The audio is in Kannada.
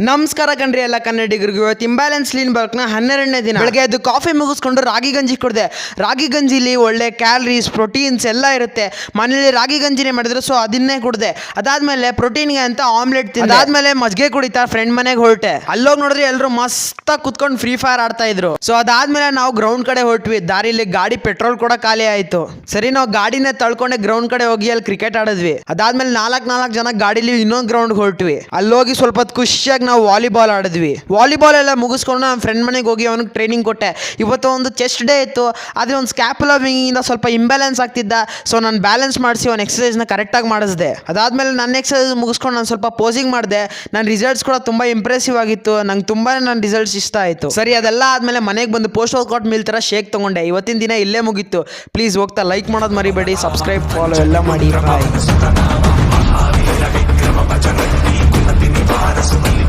ನಮಸ್ಕಾರ ಕಣ್ರಿ ಎಲ್ಲ ಕನ್ನಡಿಗರಿಗೂ. ಇವತ್ತು ಇಂಬ್ಯಾಲೆನ್ಸ್ ಲೀನ್ ಬಲ್ಕ್ನ 12ನೇ ದಿನ. ಬೆಳಗ್ಗೆ ಎದ್ದು ಕಾಫಿ ಮುಗಿಸ್ಕೊಂಡು ರಾಗಿ ಗಂಜಿ ಕುಡಿದೆ. ರಾಗಿ ಗಂಜಿಲಿ ಒಳ್ಳೆ ಕ್ಯಾಲರೀಸ್, ಪ್ರೋಟೀನ್ಸ್ ಎಲ್ಲ ಇರುತ್ತೆ. ಮನೇಲಿ ರಾಗಿ ಗಂಜಿನೇ ಮಾಡಿದ್ರು, ಸೊ ಅದನ್ನೇ ಕುಡಿದೆ. ಅದಾದ್ಮೇಲೆ ಪ್ರೋಟೀನ್ಗೆ ಅಂತ ಆಮ್ಲೆಟ್ ತಿಂದೆ. ಅದಾದ್ಮೇಲೆ ಮಜ್ಜಿಗೆ ಕುಡಿತಾ ಫ್ರೆಂಡ್ ಮನೆಗೆ ಹೊರಟೆ. ಅಲ್ಲೋಗಿ ನೋಡಿದ್ರೆ ಎಲ್ಲರೂ ಮಸ್ತಾಗಿ ಕುತ್ಕೊಂಡು ಫ್ರೀ ಫೈರ್ ಆಡ್ತಾ ಇದ್ರು. ಸೊ ಅದಾದ್ಮೇಲೆ ನಾವು ಗ್ರೌಂಡ್ ಕಡೆ ಹೊರಟ್ವಿ. ದಾರಿಲಿ ಗಾಡಿ ಪೆಟ್ರೋಲ್ ಕೂಡ ಖಾಲಿ ಆಯ್ತು. ಸರಿ, ನಾವು ಗಾಡಿನೇ ತಳ್ಕೊಂಡೆ ಗ್ರೌಂಡ್ ಕಡೆ ಹೋಗಿ ಅಲ್ಲಿ ಕ್ರಿಕೆಟ್ ಆಡಿದ್ವಿ. ಅದಾದ್ಮೇಲೆ ನಾಲ್ಕು ಜನ ಗಾಡಿಲಿ ಇನ್ನೊಂದು ಗ್ರೌಂಡ್ ಹೊರಟ್ವಿ. ಅಲ್ಲೋಗಿ ಸ್ವಲ್ಪ ಖುಷಿಯಾಗಿ ನಾವು ವಾಲಿಬಾಲ್ ಆಡಿದ್ವಿ. ವಾಲಿಬಾಲ್ ಎಲ್ಲ ಮುಗಿಸ್ಕೊಂಡು ನಮ್ಮ ಫ್ರೆಂಡ್ ಮನೆಗೆ ಹೋಗಿ ಅವನಿಗೆ ಟ್ರೈನಿಂಗ್ ಕೊಟ್ಟೆ. ಇವತ್ತು ಒಂದು ಚೆಸ್ಟ್ ಡೇ ಇತ್ತು, ಆದರೆ ಒಂದು ಸ್ಕ್ಯಾಪುಲಾ ವಿಂಗಿಂದ ಸ್ವಲ್ಪ ಇಂಬ್ಯಾಲೆನ್ಸ್ ಆಗ್ತಿದ್ದ. ಸೊ ನಾನು ಬ್ಯಾಲೆನ್ಸ್ ಮಾಡಿಸಿ ಒಂದು ಎಕ್ಸಸೈಸ್ನ ಕರೆಕ್ಟಾಗಿ ಮಾಡಿಸಿದೆ. ಅದಾದಮೇಲೆ ನನ್ನ ಎಕ್ಸಸೈಸ್ ಮುಗಿಸ್ಕೊಂಡು ನಾನು ಸ್ವಲ್ಪ ಪೋಸಿಂಗ್ ಮಾಡಿದೆ. ನನ್ನ ರಿಸಲ್ಟ್ಸ್ ಕೂಡ ತುಂಬ ಇಂಪ್ರೆಸಿವ್ ಆಗಿತ್ತು. ನಂಗೆ ತುಂಬಾ ನನ್ನ ರಿಸಲ್ಟ್ಸ್ ಇಷ್ಟ ಆಯಿತು. ಸರಿ, ಅದೆಲ್ಲ ಆದಮೇಲೆ ಮನೆಗೆ ಬಂದು ಪೋಸ್ಟ್ ವರ್ಕೌಟ್ ಮೀಲ್ ಥರ ಶೇಕ್ ತೊಗೊಂಡೆ. ಇವತ್ತಿನ ದಿನ ಇಲ್ಲೇ ಮುಗೀತು. ಪ್ಲೀಸ್ ಹೋಗ್ತಾ ಲೈಕ್ ಮಾಡೋದು ಮರಿಬೇಡಿ, ಸಬ್ಸ್ಕ್ರೈಬ್, ಫಾಲೋ ಎಲ್ಲ ಮಾಡಿ. ಬಾಯ್.